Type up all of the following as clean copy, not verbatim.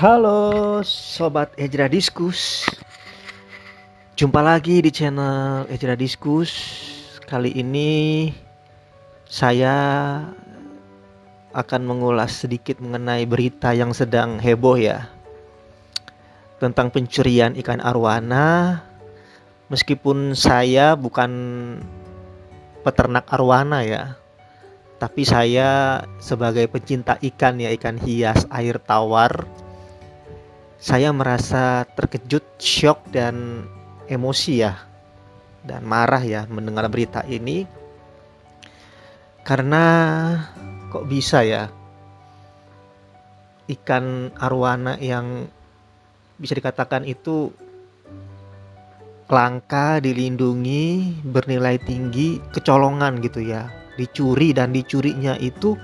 Halo Sobat Ejra Diskus. Jumpa lagi di channel Ejra Diskus. Kali ini saya akan mengulas sedikit mengenai berita yang sedang heboh ya, tentang pencurian ikan arwana. Meskipun saya bukan peternak arwana ya, tapi saya sebagai pencinta ikan ya, ikan hias air tawar, saya merasa terkejut, syok, dan emosi ya, dan marah ya mendengar berita ini. Karena kok bisa ya ikan arwana yang bisa dikatakan itu langka, dilindungi, bernilai tinggi, kecolongan gitu ya, dicuri, dan dicurinya itu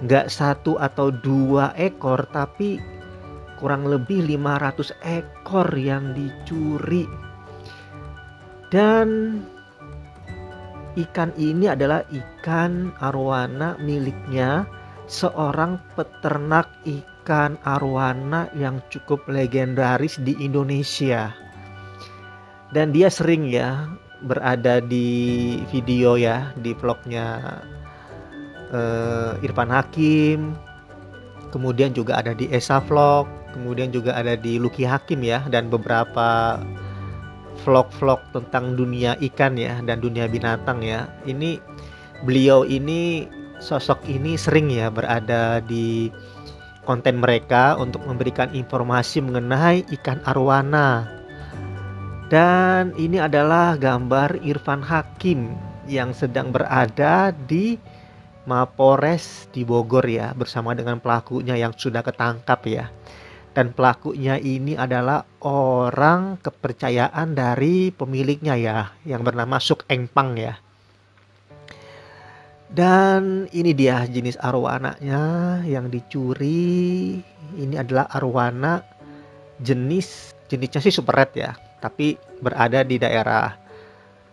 nggak satu atau dua ekor, tapi kurang lebih 500 ekor yang dicuri. Dan ikan ini adalah ikan arwana miliknya seorang peternak ikan arwana yang cukup legendaris di Indonesia. Dan dia sering ya berada di video ya, di vlognya Irfan Hakim, kemudian juga ada di Esa Vlog, kemudian juga ada di Lucky Hakim ya, dan beberapa vlog-vlog tentang dunia ikan ya dan dunia binatang ya. Ini beliau ini, sosok ini sering ya berada di konten mereka untuk memberikan informasi mengenai ikan arwana. Dan ini adalah gambar Irfan Hakim yang sedang berada di Mapores di Bogor ya, bersama dengan pelakunya yang sudah ketangkap ya. Dan pelakunya ini adalah orang kepercayaan dari pemiliknya ya, yang bernama Suk Engpang ya. Dan ini dia jenis arwananya yang dicuri. Ini adalah arwana jenisnya sih super red ya, tapi berada di daerah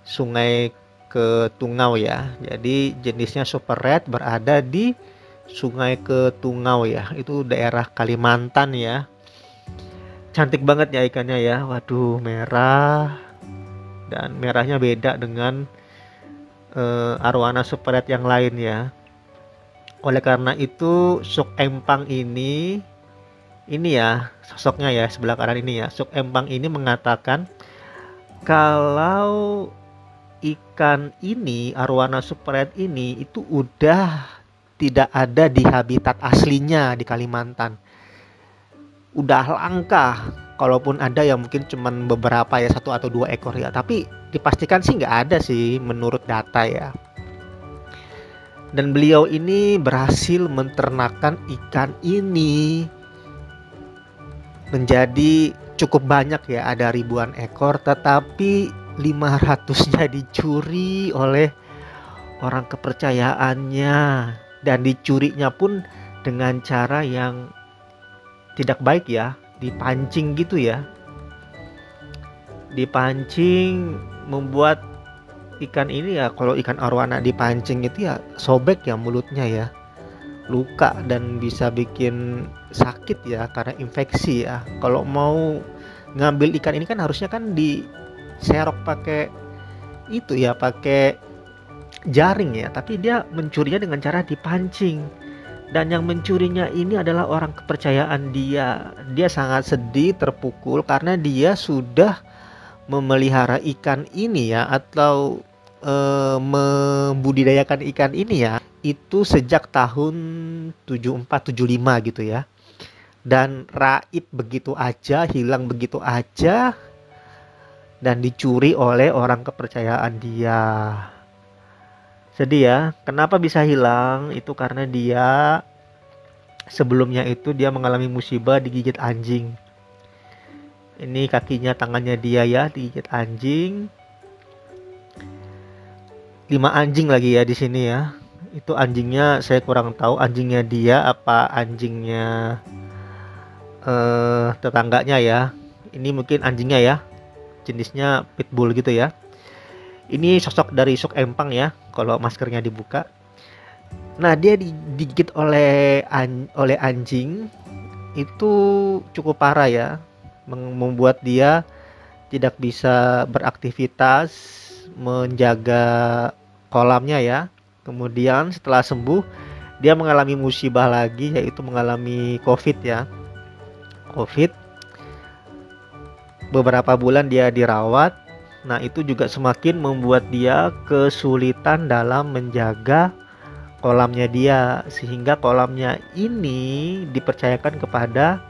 Sungai Ketungau ya. Jadi jenisnya super red, berada di Sungai Ketungau ya, itu daerah Kalimantan ya. Cantik banget ya ikannya ya, waduh, merah, dan merahnya beda dengan arwana super red yang lain ya. Oleh karena itu Suk Empang ini ya sosoknya ya, sebelah kanan ini ya, Suk Empang ini mengatakan kalau ikan ini, arwana super red ini, itu udah tidak ada di habitat aslinya di Kalimantan. Udah langka. Kalaupun ada ya mungkin cuman beberapa ya, satu atau dua ekor ya, tapi dipastikan sih nggak ada sih menurut data ya. Dan beliau ini berhasil menternakan ikan ini menjadi cukup banyak ya, ada ribuan ekor, tetapi 500-nya dicuri oleh orang kepercayaannya, dan dicurinya pun dengan cara yang tidak baik ya, dipancing gitu ya. Dipancing membuat ikan ini ya, kalau ikan arwana dipancing itu ya sobek ya mulutnya ya, luka, dan bisa bikin sakit ya karena infeksi ya. Kalau mau ngambil ikan ini kan harusnya kan diserok pakai itu ya, pakai jaring ya, tapi dia mencurinya dengan cara dipancing. Dan yang mencurinya ini adalah orang kepercayaan dia. Dia sangat sedih, terpukul, karena dia sudah memelihara ikan ini ya, atau membudidayakan ikan ini ya, itu sejak tahun 74-75 gitu ya. Dan raib begitu aja, hilang begitu aja, dan dicuri oleh orang kepercayaan dia. Sedih ya. Kenapa bisa hilang? Itu karena dia sebelumnya itu dia mengalami musibah digigit anjing. Ini kakinya, tangannya dia ya, digigit anjing. 5 anjing lagi ya di sini ya. Itu anjingnya saya kurang tahu, anjingnya dia apa anjingnya tetangganya ya. Ini mungkin anjingnya ya, jenisnya pitbull gitu ya. Ini sosok dari Suk Empang ya, kalau maskernya dibuka. Nah, dia digigit oleh anjing itu cukup parah ya, membuat dia tidak bisa beraktivitas, menjaga kolamnya ya. Kemudian setelah sembuh, dia mengalami musibah lagi, yaitu mengalami COVID ya. COVID, beberapa bulan dia dirawat. Nah, itu juga semakin membuat dia kesulitan dalam menjaga kolamnya dia, sehingga kolamnya ini dipercayakan kepada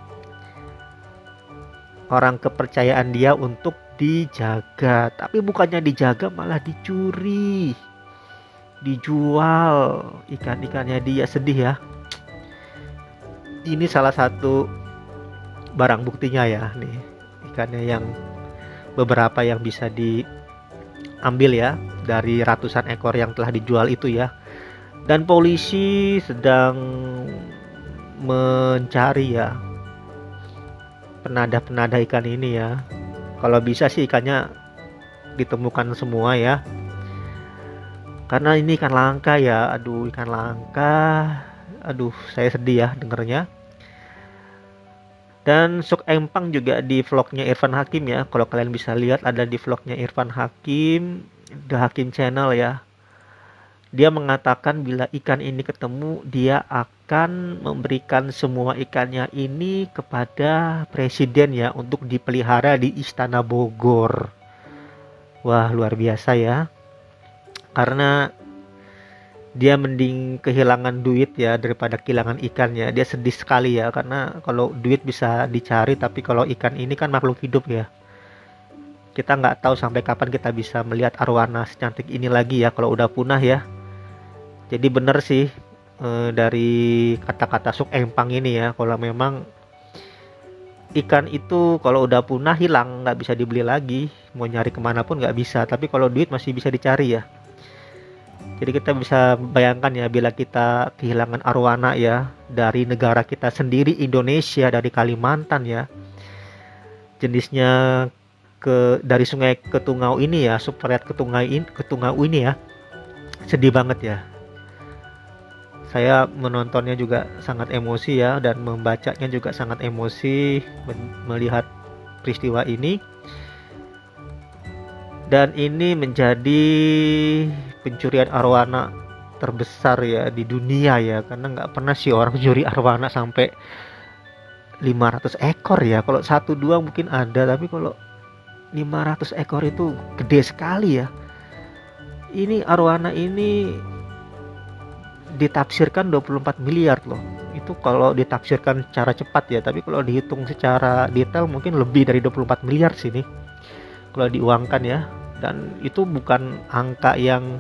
orang kepercayaan dia untuk dijaga. Tapi bukannya dijaga, malah dicuri, dijual ikan-ikannya dia. Sedih ya. Ini salah satu barang buktinya ya, nih ikannya yang beberapa yang bisa diambil ya dari ratusan ekor yang telah dijual itu ya. Dan polisi sedang mencari ya penadah-penadah ikan ini ya. Kalau bisa sih ikannya ditemukan semua ya, karena ini ikan langka ya. Aduh, ikan langka. Aduh, saya sedih ya dengernya. Dan Suk Empang juga di vlognya Irfan Hakim ya, kalau kalian bisa lihat ada di vlognya Irfan Hakim, The Hakim Channel ya. Dia mengatakan bila ikan ini ketemu, dia akan memberikan semua ikannya ini kepada presiden ya, untuk dipelihara di Istana Bogor. Wah, luar biasa ya. Karena dia mending kehilangan duit ya daripada kehilangan ikannya. Dia sedih sekali ya, karena kalau duit bisa dicari, tapi kalau ikan ini kan makhluk hidup ya. Kita nggak tahu sampai kapan kita bisa melihat arwana secantik ini lagi ya kalau udah punah ya. Jadi bener sih dari kata-kata Suk Empang ini ya, kalau memang ikan itu kalau udah punah hilang, nggak bisa dibeli lagi, mau nyari kemana pun nggak bisa. Tapi kalau duit masih bisa dicari ya. Jadi kita bisa bayangkan ya, bila kita kehilangan arwana ya dari negara kita sendiri, Indonesia, dari Kalimantan ya, jenisnya dari Sungai Ketungau ini ya, subvariat Ketungau ini ya, sedih banget ya. Saya menontonnya juga sangat emosi ya, dan membacanya juga sangat emosi melihat peristiwa ini. Dan ini menjadi pencurian arwana terbesar ya di dunia ya, karena nggak pernah sih orang curi arwana sampai 500 ekor ya. Kalau 1-2 mungkin ada, tapi kalau 500 ekor itu gede sekali ya. Ini arwana ini ditafsirkan 24 miliar loh. Itu kalau ditafsirkan secara cepat ya, tapi kalau dihitung secara detail mungkin lebih dari 24 miliar sih nih kalau diuangkan ya. Dan itu bukan angka yang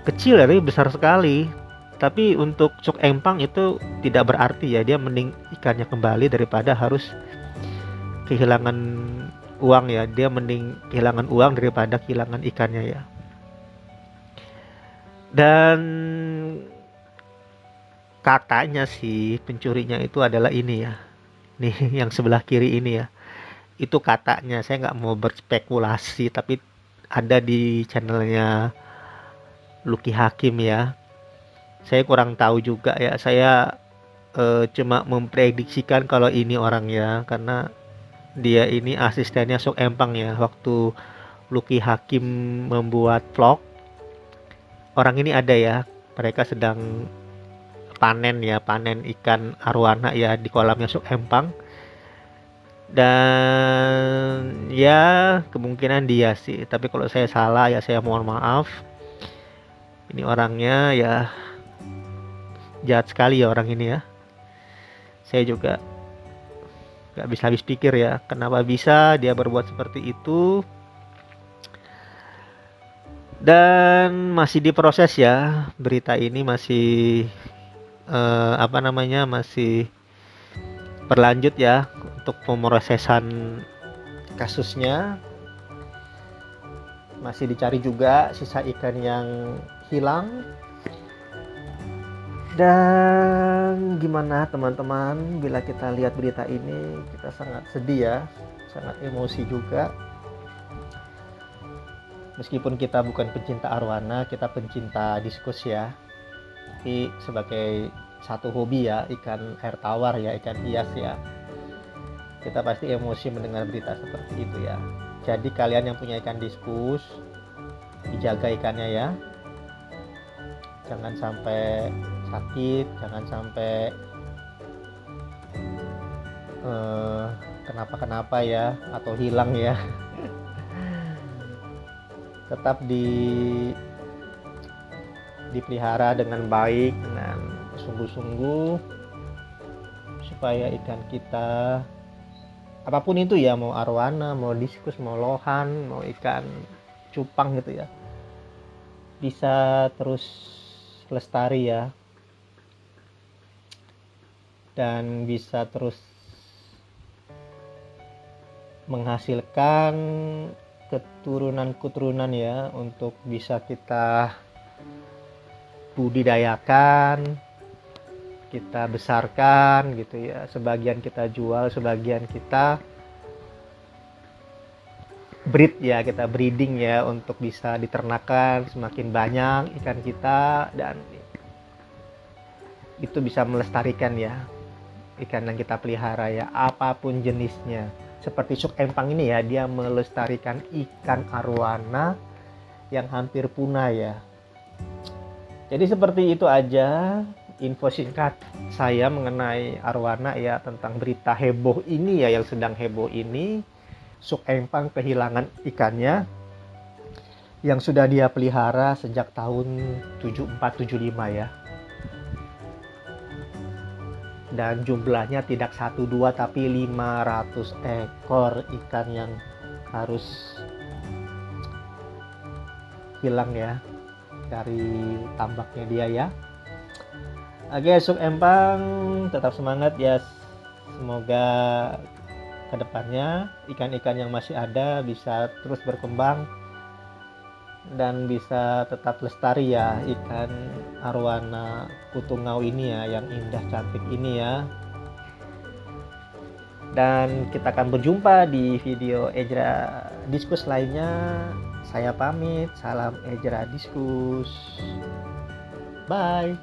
kecil ya, tapi besar sekali. Tapi untuk Suk Empang itu tidak berarti ya, dia mending ikannya kembali daripada harus kehilangan uang ya. Dia mending kehilangan uang daripada kehilangan ikannya ya. Dan katanya sih pencurinya itu adalah ini ya, nih yang sebelah kiri ini ya. Itu katanya, saya nggak mau berspekulasi, tapi ada di channelnya Lucky Hakim ya. Saya kurang tahu juga ya, saya cuma memprediksikan kalau ini orangnya, karena dia ini asistennya Suk Empang ya. Waktu Lucky Hakim membuat vlog, orang ini ada ya, mereka sedang panen ya, panen ikan arwana ya di kolamnya Suk Empang. Dan ya kemungkinan dia sih, tapi kalau saya salah ya saya mohon maaf. Ini orangnya ya jahat sekali ya orang ini ya. Saya juga gak bisa habis pikir ya, kenapa bisa dia berbuat seperti itu. Dan masih diproses ya, berita ini masih masih berlanjut ya untuk pemrosesan kasusnya. Masih dicari juga sisa ikan yang hilang. Dan gimana teman-teman, bila kita lihat berita ini kita sangat sedih ya, sangat emosi juga. Meskipun kita bukan pencinta arwana, kita pencinta diskus ya. Tapi sebagai satu hobi ya, ikan air tawar ya, ikan hias ya. Kita pasti emosi mendengar berita seperti itu ya. Jadi kalian yang punya ikan diskus, dijaga ikannya ya. Jangan sampai sakit, jangan sampai kenapa-kenapa ya, atau hilang ya. Tetap dipelihara dengan baik, dengan sungguh-sungguh, supaya ikan kita apapun itu ya, mau arwana, mau diskus, mau lohan, mau ikan cupang gitu ya, bisa terus lestari ya, dan bisa terus menghasilkan keturunan ya, untuk bisa kita budidayakan, kita besarkan gitu ya. Sebagian kita jual, sebagian kita breed ya, kita breeding ya, untuk bisa diternakan semakin banyak ikan kita, dan itu bisa melestarikan ya ikan yang kita pelihara ya, apapun jenisnya. Seperti suk empang ini ya, dia melestarikan ikan arwana yang hampir punah ya. Jadi seperti itu aja info singkat saya mengenai arwana ya, tentang berita heboh ini ya, yang sedang heboh ini. Suk empang kehilangan ikannya yang sudah dia pelihara sejak tahun 74-75 ya. Dan jumlahnya tidak 1-2 tapi 500 ekor ikan yang harus hilang ya dari tambaknya dia ya. Oke, suk empang tetap semangat ya. Semoga kedepannya ikan-ikan yang masih ada bisa terus berkembang dan bisa tetap lestari ya, ikan arwana putungau ini ya, yang indah cantik ini ya. Dan kita akan berjumpa di video Ejra Diskus lainnya. Saya pamit, salam Ejra Diskus, bye.